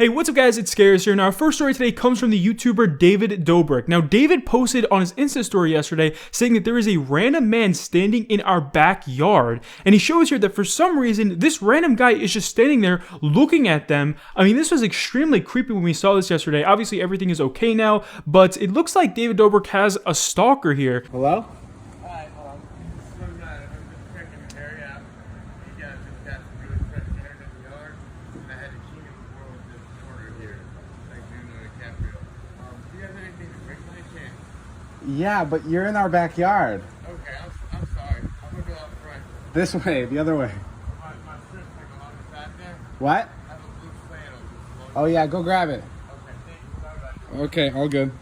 Hey, what's up guys, it's Scares here. Now our first story today comes from the YouTuber David Dobrik. Now David posted on his Insta story yesterday saying that there is a random man standing in our backyard. And he shows here that for some reason, this random guy is just standing there looking at them. I mean, this was extremely creepy when we saw this yesterday. Obviously everything is okay now, but it looks like David Dobrik has a stalker here. Hello? Yeah, but you're in our backyard. Okay, I'm sorry. I'm gonna go out front. This way, the other way. My strip's like along the back there. What? I have a blue flannel. Oh yeah, go grab it. Okay, thank you. Sorry about that. Okay, all good.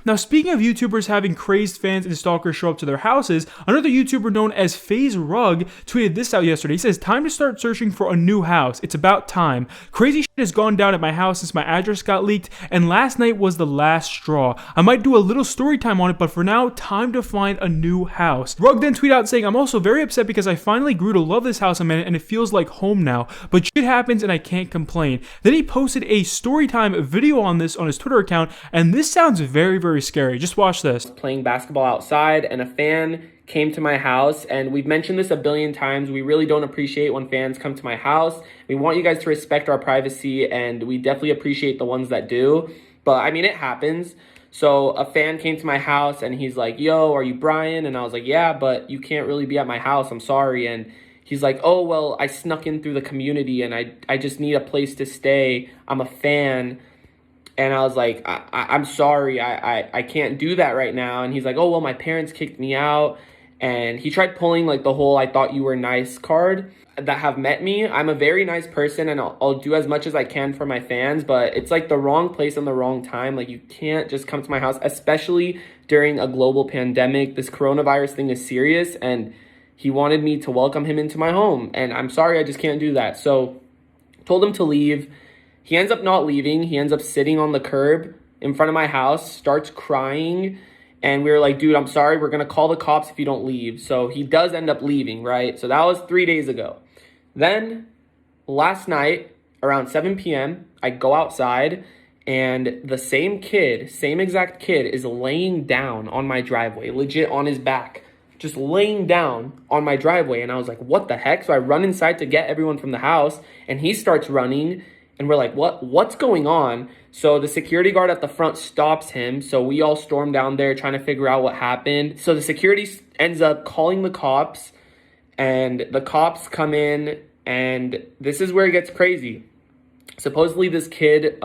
Now, speaking of YouTubers having crazed fans and stalkers show up to their houses, another YouTuber known as Faze Rug tweeted this out yesterday. He says, "Time to start searching for a new house. It's about time. Crazy shit has gone down at my house since my address got leaked, and last night was the last straw. I might do a little story time on it, but for now, time to find a new house." Rug then tweeted out saying, "I'm also very upset because I finally grew to love this house I'm in, and it feels like home now. But shit happens and I can't complain." Then he posted a story time video on this on his Twitter account, and this sounds very scary. Just watch this. Playing basketball outside and a fan came to my house, and we've mentioned this a billion times. We really don't appreciate when fans come to my house. We want you guys to respect our privacy, and we definitely appreciate the ones that do. But I mean, it happens. So a fan came to my house and he's like, "Yo, are you Brian?" And I was like, "Yeah, but you can't really be at my house. I'm sorry." And he's like, "Oh, well, I snuck in through the community and I just need a place to stay. I'm a fan." And I was like, I'm sorry, I can't do that right now. And he's like, "Oh, well, my parents kicked me out." And he tried pulling like the whole "I thought you were nice" card that have met me. I'm a very nice person and I'll do as much as I can for my fans, but it's like the wrong place and the wrong time. Like, you can't just come to my house, especially during a global pandemic. This coronavirus thing is serious, and he wanted me to welcome him into my home. And I'm sorry, I just can't do that. So told him to leave. He ends up not leaving. He ends up sitting on the curb in front of my house, starts crying. And we were like, "Dude, I'm sorry. We're going to call the cops if you don't leave." So he does end up leaving, right? So that was 3 days ago. Then last night around 7 p.m., I go outside and the same exact kid is laying down on my driveway, legit on his back, just laying down on my driveway. And I was like, what the heck? So I run inside to get everyone from the house, and he starts running. And we're like, what's going on? So the security guard at the front stops him. So we all storm down there trying to figure out what happened. So the security ends up calling the cops, and the cops come in, and this is where it gets crazy. Supposedly this kid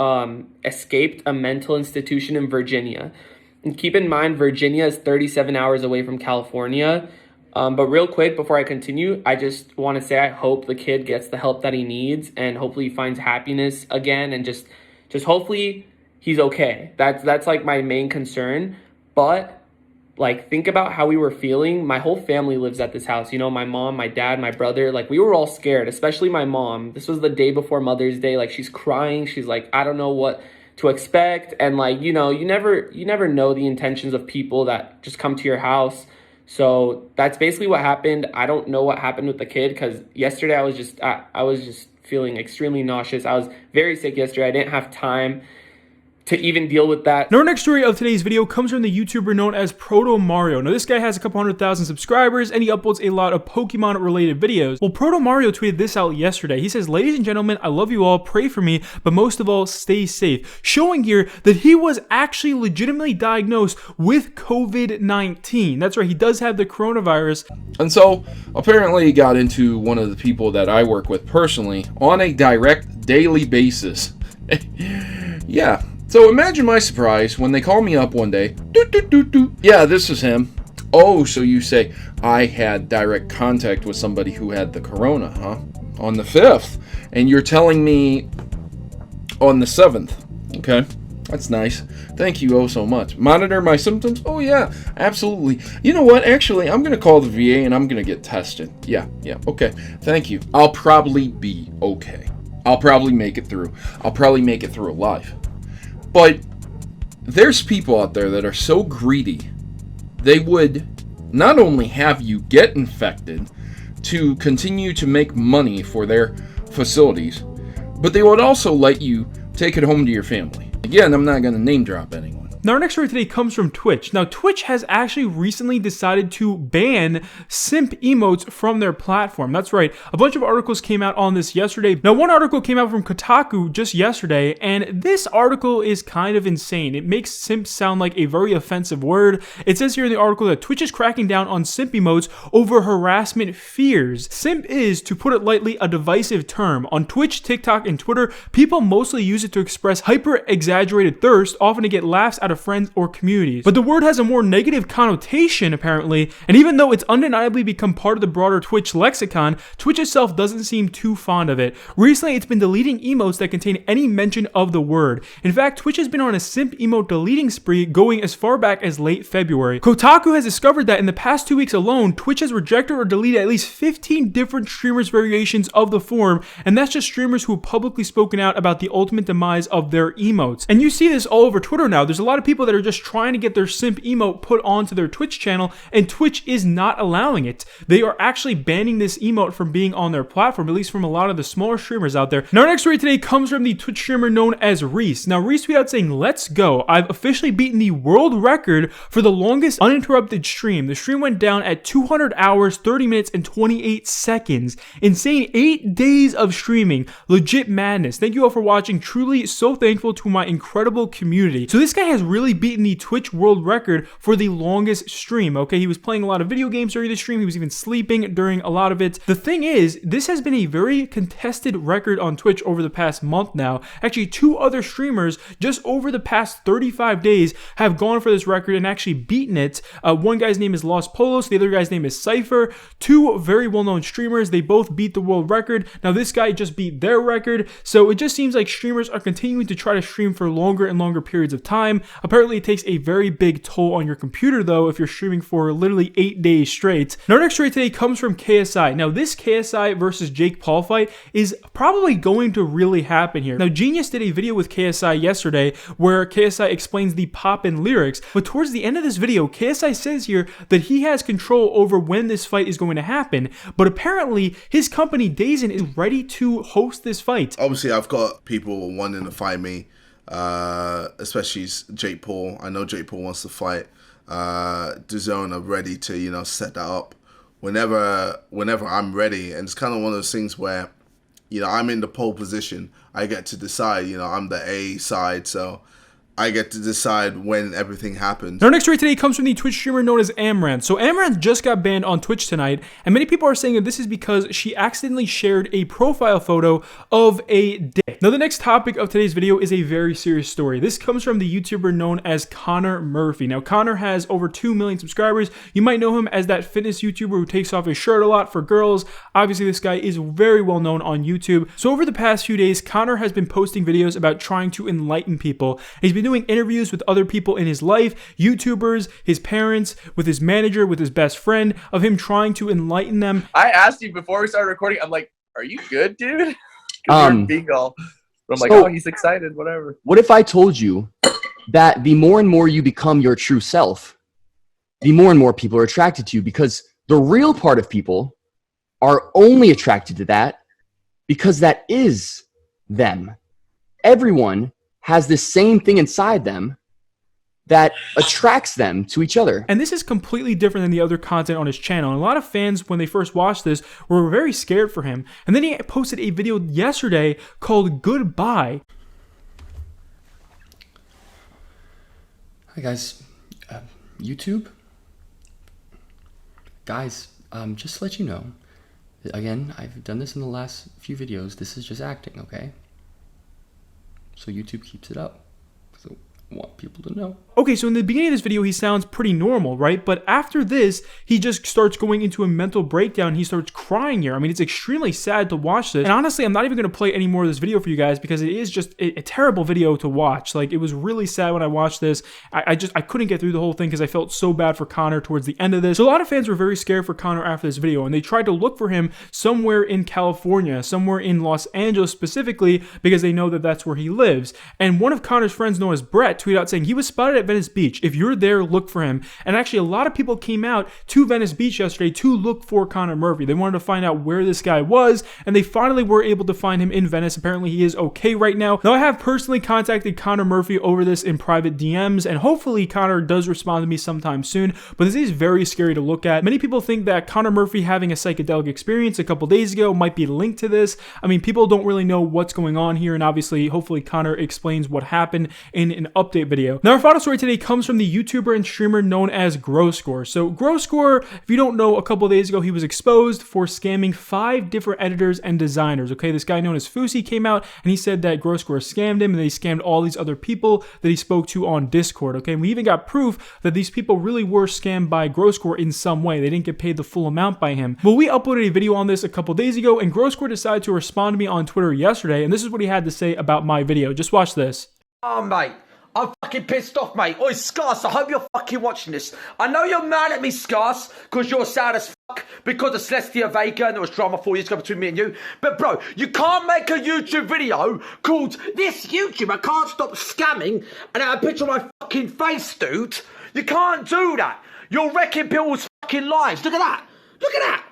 escaped a mental institution in Virginia. And keep in mind, Virginia is 37 hours away from California. But real quick, before I continue, I just want to say I hope the kid gets the help that he needs, and hopefully he finds happiness again, and just hopefully he's okay. That's like my main concern. But like, think about how we were feeling. My whole family lives at this house. You know, my mom, my dad, my brother, like, we were all scared, especially my mom. This was the day before Mother's Day. Like, she's crying. She's like, I don't know what to expect. And like, you know, you never know the intentions of people that just come to your house. So that's basically what happened. I don't know what happened with the kid, because yesterday I was just feeling extremely nauseous. I was very sick yesterday. I didn't have time to even deal with that. Now, our next story of today's video comes from the YouTuber known as Proto Mario. Now, this guy has a couple 100,000 subscribers, and he uploads a lot of Pokemon related videos. Well, Proto Mario tweeted this out yesterday. He says, "Ladies and gentlemen, I love you all, pray for me, but most of all, stay safe." Showing here that he was actually legitimately diagnosed with COVID-19. That's right, he does have the coronavirus. And so, apparently he got into one of the people that I work with personally on a direct daily basis. Yeah. So imagine my surprise when they call me up one day. "Yeah, this is him." "Oh, so you say I had direct contact with somebody who had the corona, huh? On the 5th. And you're telling me on the 7th. Okay, that's nice. Thank you oh so much. Monitor my symptoms? Oh yeah, absolutely. You know what? Actually, I'm going to call the VA and I'm going to get tested. Yeah, okay. Thank you. I'll probably be okay. I'll probably make it through. I'll probably make it through alive." But there's people out there that are so greedy, they would not only have you get infected to continue to make money for their facilities, but they would also let you take it home to your family. Again, I'm not going to name drop anyone. Now, our next story today comes from Twitch. Now, Twitch has actually recently decided to ban simp emotes from their platform. That's right. A bunch of articles came out on this yesterday. Now, one article came out from Kotaku just yesterday, and this article is kind of insane. It makes simp sound like a very offensive word. It says here in the article that Twitch is cracking down on simp emotes over harassment fears. Simp is, to put it lightly, a divisive term. On Twitch, TikTok, and Twitter, people mostly use it to express hyper-exaggerated thirst, often to get laughs out of friends or communities. But the word has a more negative connotation, apparently, and even though it's undeniably become part of the broader Twitch lexicon, Twitch itself doesn't seem too fond of it. Recently, it's been deleting emotes that contain any mention of the word. In fact, Twitch has been on a simp emote deleting spree going as far back as late February. Kotaku has discovered that in the past 2 weeks alone, Twitch has rejected or deleted at least 15 different streamers' variations of the form, and that's just streamers who have publicly spoken out about the ultimate demise of their emotes. And you see this all over Twitter now. There's a lot of people that are just trying to get their simp emote put onto their Twitch channel, and Twitch is not allowing it. They are actually banning this emote from being on their platform, at least from a lot of the smaller streamers out there. Now, our next story today comes from the Twitch streamer known as Reese. Now, Reese tweeted out saying, "Let's go. I've officially beaten the world record for the longest uninterrupted stream. The stream went down at 200 hours, 30 minutes, and 28 seconds. Insane 8 days of streaming. Legit madness. Thank you all for watching. Truly so thankful to my incredible community." So this guy has really beaten the Twitch world record for the longest stream. Okay, he was playing a lot of video games during the stream. He was even sleeping during a lot of it. The thing is, this has been a very contested record on Twitch over the past month now. Actually, 2 other streamers just over the past 35 days have gone for this record and actually beaten it. One guy's name is Los Polos. The other guy's name is Cypher. 2 very well-known streamers. They both beat the world record. Now, this guy just beat their record. So it just seems like streamers are continuing to try to stream for longer and longer periods of time. Apparently, it takes a very big toll on your computer, though, if you're streaming for literally 8 days straight. Now, our next story today comes from KSI. Now, this KSI versus Jake Paul fight is probably going to really happen here. Now, Genius did a video with KSI yesterday where KSI explains the pop-in lyrics, but towards the end of this video, KSI says here that he has control over when this fight is going to happen, but apparently his company, Dazen, is ready to host this fight. Obviously, I've got people wanting to fight me, especially Jake Paul. I know Jake Paul wants to fight. DAZN are ready to, you know, set that up whenever I'm ready. And it's kind of one of those things where, you know, I'm in the pole position. I get to decide, you know, I'm the A side, so I get to decide when everything happens. Our next story today comes from the Twitch streamer known as Amouranth. So Amouranth just got banned on Twitch tonight, and many people are saying that this is because she accidentally shared a profile photo of a dick. Now, the next topic of today's video is a very serious story. This comes from the YouTuber known as Connor Murphy. Now, Connor has over 2 million subscribers. You might know him as that fitness YouTuber who takes off his shirt a lot for girls. Obviously, this guy is very well known on YouTube. So over the past few days, Connor has been posting videos about trying to enlighten people. He's been doing interviews with other people in his life, YouTubers, his parents, with his manager, with his best friend, of him trying to enlighten them. I asked you before we started recording, I'm like, are you good, dude? You're being all, but I'm like, oh, he's excited, whatever. What if I told you that the more and more you become your true self, the more and more people are attracted to you, because the real part of people are only attracted to that because that is them. Everyone has the same thing inside them that attracts them to each other. And this is completely different than the other content on his channel. And a lot of fans, when they first watched this, were very scared for him. And then he posted a video yesterday called Goodbye. Hi guys, YouTube. Guys, just to let you know, again, I've done this in the last few videos. This is just acting, okay? So YouTube keeps it up. So I want people to know. Okay, so in the beginning of this video, he sounds pretty normal, right? But after this, he just starts going into a mental breakdown. He starts crying here. I mean, it's extremely sad to watch this. And honestly, I'm not even going to play any more of this video for you guys because it is just a terrible video to watch. Like, it was really sad when I watched this. I couldn't get through the whole thing because I felt so bad for Connor towards the end of this. So a lot of fans were very scared for Connor after this video, and they tried to look for him somewhere in California, somewhere in Los Angeles specifically, because they know that that's where he lives. And one of Connor's friends, known as Brett, Flat tweeted out saying he was spotted at Venice Beach. If you're there, look for him. And actually, a lot of people came out to Venice Beach yesterday to look for Connor Murphy. They wanted to find out where this guy was, and they finally were able to find him in Venice. Apparently, he is okay right now. Now, I have personally contacted Connor Murphy over this in private DMs, and hopefully Connor does respond to me sometime soon, but this is very scary to look at. Many people think that Connor Murphy having a psychedelic experience a couple days ago might be linked to this. I mean, people don't really know what's going on here, and obviously, hopefully Connor explains what happened in an update video. Now, our final story today comes from the YouTuber and streamer known as Gore. So Gore, if you don't know, a couple days ago, he was exposed for scamming 5 different editors and designers. Okay, this guy known as Fusi came out and he said that Gore scammed him and they scammed all these other people that he spoke to on Discord. Okay, and we even got proof that these people really were scammed by Gore in some way. They didn't get paid the full amount by him. Well, we uploaded a video on this a couple days ago, and Gore decided to respond to me on Twitter yesterday, and this is what he had to say about my video. Just watch this. Oh, mate. I'm fucking pissed off, mate. Oi, Scarce, I hope you're fucking watching this. I know you're mad at me, Scarce, because you're sad as fuck because of Celestia Vega and there was drama 4 years ago between me and you. But, bro, you can't make a YouTube video called This YouTuber Can't Stop Scamming and have a picture of my fucking face, dude. You can't do that. You're wrecking people's fucking lives. Look at that. Look at that.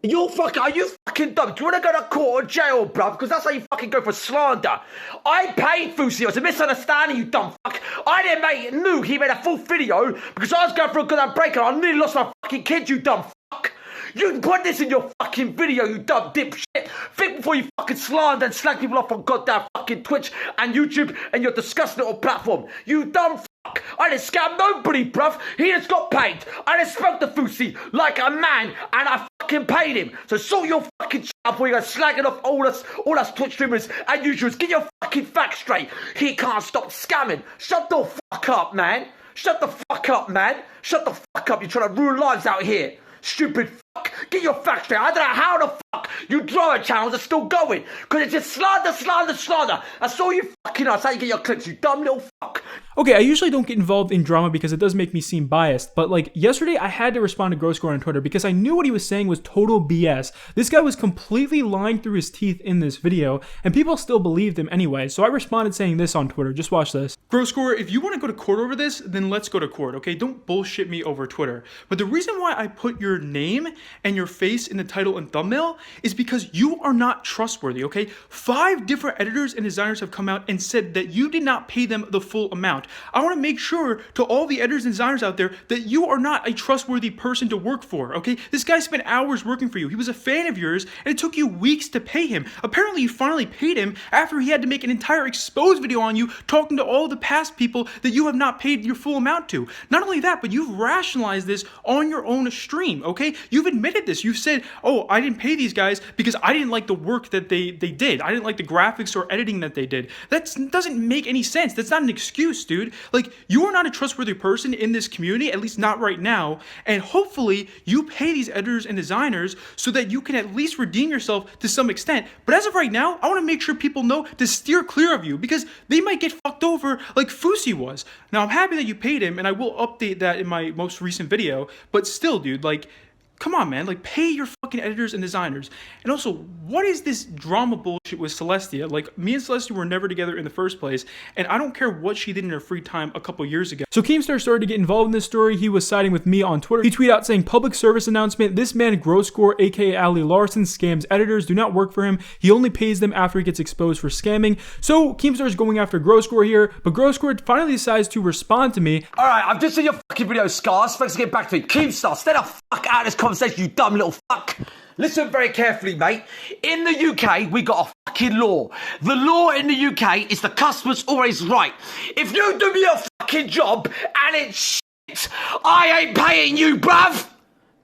Are you fucking dumb? Do you want to go to court or jail, bruv? Because that's how you fucking go for slander. I paid Fusi. It was a misunderstanding, you dumb fuck. I didn't knew he made a full video because I was going for a good break and I nearly lost my fucking kid, you dumb fuck. You can put this in your fucking video, you dumb dipshit. Think before you fucking slander and slag people off on goddamn fucking Twitch and YouTube and your disgusting little platform. You dumb fuck. I didn't scam nobody, bruv. He just got paid. I just spoke to Fusi like a man and I fucking paid him. So sort your fucking shit up before you go slagging off all us Twitch streamers and YouTubers. Get your fucking facts straight. He can't stop scamming. Shut the fuck up, man. Shut the fuck up, man. Shut the fuck up. You're trying to ruin lives out here. Stupid fuck. Get your facts straight. I don't know how the fuck you drama channels are still going. Because it's just slander. That's all you fucking know. That's how you get your clicks, you dumb little fuck. Okay, I usually don't get involved in drama because it does make me seem biased, but like yesterday I had to respond to Gore on Twitter because I knew what he was saying was total BS. This guy was completely lying through his teeth in this video, and people still believed him anyway, so I responded saying this on Twitter. Just watch this. Gore, if you want to go to court over this, then let's go to court, okay? Don't bullshit me over Twitter. But the reason why I put your name and your face in the title and thumbnail is because you are not trustworthy, okay? 5 different editors and designers have come out and said that you did not pay them the full amount. I want to make sure to all the editors and designers out there that you are not a trustworthy person to work for, okay? This guy spent hours working for you. He was a fan of yours, and it took you weeks to pay him. Apparently, you finally paid him after he had to make an entire exposed video on you talking to all the past people that you have not paid your full amount to. Not only that, but you've rationalized this on your own stream, okay? You've admitted this. You've said, oh, I didn't pay these guys because I didn't like the work that they did. I didn't like the graphics or editing that they did. That doesn't make any sense. That's not an excuse, dude. Like, you are not a trustworthy person in this community, at least not right now, and hopefully you pay these editors and designers so that you can at least redeem yourself to some extent. But as of right now, I want to make sure people know to steer clear of you because they might get fucked over like Fusi was. Now, I'm happy that you paid him, and I will update that in my most recent video, but still, dude, like, come on, man, like, pay your fucking editors and designers. And also, what is this drama bullshit with Celestia? Like, me and Celestia were never together in the first place, and I don't care what she did in her free time a couple years ago. So Keemstar started to get involved in this story. He was siding with me on Twitter. He tweeted out saying, public service announcement, this man Gore, aka Ali Larson, scams editors, do not work for him. He only pays them after he gets exposed for scamming. So Keemstar is going after Gore here, but Gore finally decides to respond to me. Alright, I've just seen your fucking video, Scars. Thanks for getting back to me. Keemstar, stay the fuck out of this conversation, you dumb little fuck. Listen very carefully, mate. In the UK, we got a fucking law. The law in the UK is the customer's always right. If you do me a fucking job and it's shit, I ain't paying you, bruv.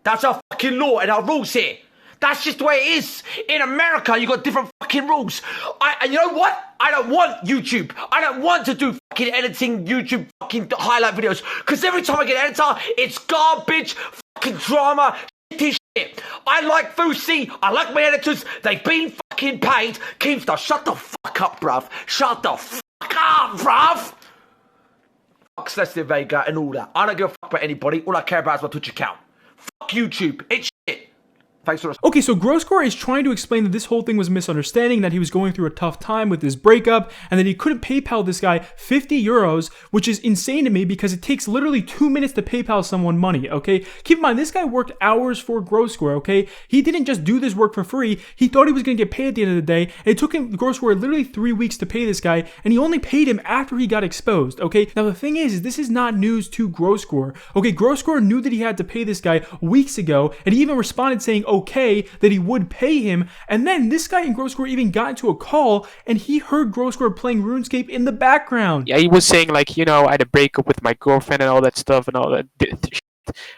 That's our fucking law and our rules here. That's just the way it is. In America, you got different fucking rules. And you know what? I don't want YouTube. I don't want to do fucking editing YouTube fucking highlight videos. Because every time I get an editor, it's garbage, fucking drama, shitty shit. I like Fusi. I like my editors. They've been fucking paid. Keemstar, shut the fuck up, bruv. Shut the fuck up, bruv. Fuck Celestia Vega and all that. I don't give a fuck about anybody. All I care about is my Twitch account. Fuck YouTube. It's shit. Thanks for Okay, so Gore is trying to explain that this whole thing was a misunderstanding, that he was going through a tough time with his breakup, and that he couldn't PayPal this guy 50 euros, which is insane to me because it takes literally 2 minutes to PayPal someone money, okay? Keep in mind, this guy worked hours for Gore, okay? He didn't just do this work for free. He thought he was going to get paid at the end of the day, and it took him, Gore, literally 3 weeks to pay this guy, and he only paid him after he got exposed, okay? Now, the thing is this is not news to Gore. Okay, Gore knew that he had to pay this guy weeks ago, and he even responded saying, okay, that he would pay him, and then this guy and Gore even got into a call, and he heard Gore playing RuneScape in the background. Yeah, he was saying like, you know, I had a breakup with my girlfriend and all that stuff and all that shit.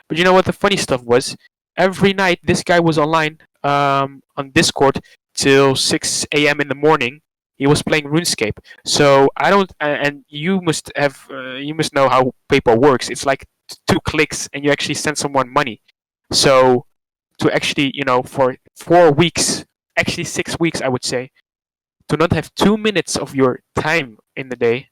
But you know what the funny stuff was? Every night this guy was online on Discord till 6 a.m. in the morning. He was playing RuneScape. So I don't, and you must know how PayPal works. It's like 2 clicks and you actually send someone money. So to actually, you know, for 4 weeks, actually 6 weeks, I would say, to not have 2 minutes of your time in the day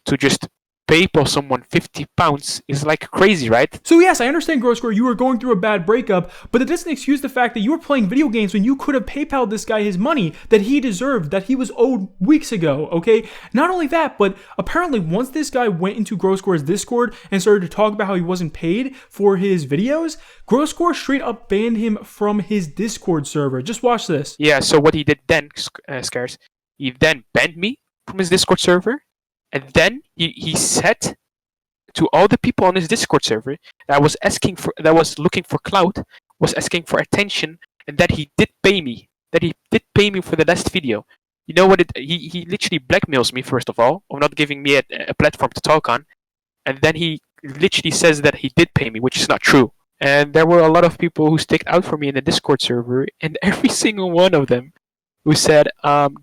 to just PayPal someone £50 is like crazy, right? So yes, I understand, Gore, you were going through a bad breakup, but it doesn't excuse the fact that you were playing video games when you could have PayPal'd this guy his money that he deserved, that he was owed weeks ago, okay? Not only that, but apparently once this guy went into Gore's Discord and started to talk about how he wasn't paid for his videos, Gore straight up banned him from his Discord server. Just watch this. Yeah, so what he did then, Scares, he then banned me from his Discord server. And then he said to all the people on his Discord server that was looking for clout, was asking for attention, and that he did pay me. That he did pay me for the last video. You know what? He literally blackmails me, first of all, of not giving me a platform to talk on. And then he literally says that he did pay me, which is not true. And there were a lot of people who staked out for me in the Discord server, and every single one of them who said,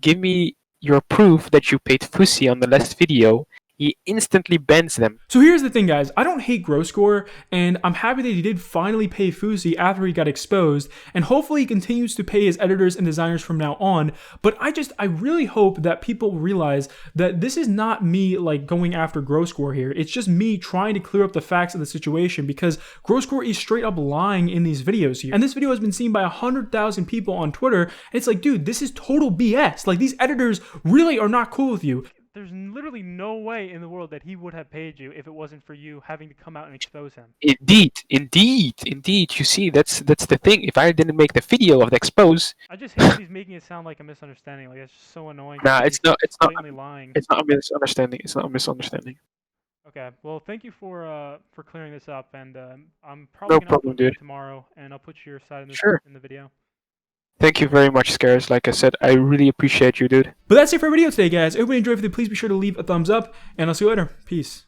give me your proof that you paid Fusi on the last video, he instantly bans them. So here's the thing, guys. I don't hate Gore, and I'm happy that he did finally pay Fusi after he got exposed, and hopefully he continues to pay his editors and designers from now on. But I really hope that people realize that this is not me like going after Gore here. It's just me trying to clear up the facts of the situation, because Gore is straight up lying in these videos here. And this video has been seen by 100,000 people on Twitter, and it's like, dude, this is total BS. Like, these editors really are not cool with you. There's literally no way in the world that he would have paid you if it wasn't for you having to come out and expose him. Indeed. You see, that's the thing. If I didn't make the video of the expose, I just hate that he's making it sound like a misunderstanding. Like, it's just so annoying. Nah, it's not. Lying. It's not a misunderstanding. It's not a misunderstanding. Okay, well, thank you for clearing this up, and I'm probably gonna upload it tomorrow, and I'll put your side in the video. Thank you very much, Scares. Like I said, I really appreciate you, dude. But that's it for our video today, guys. If you enjoyed it, please be sure to leave a thumbs up, and I'll see you later. Peace.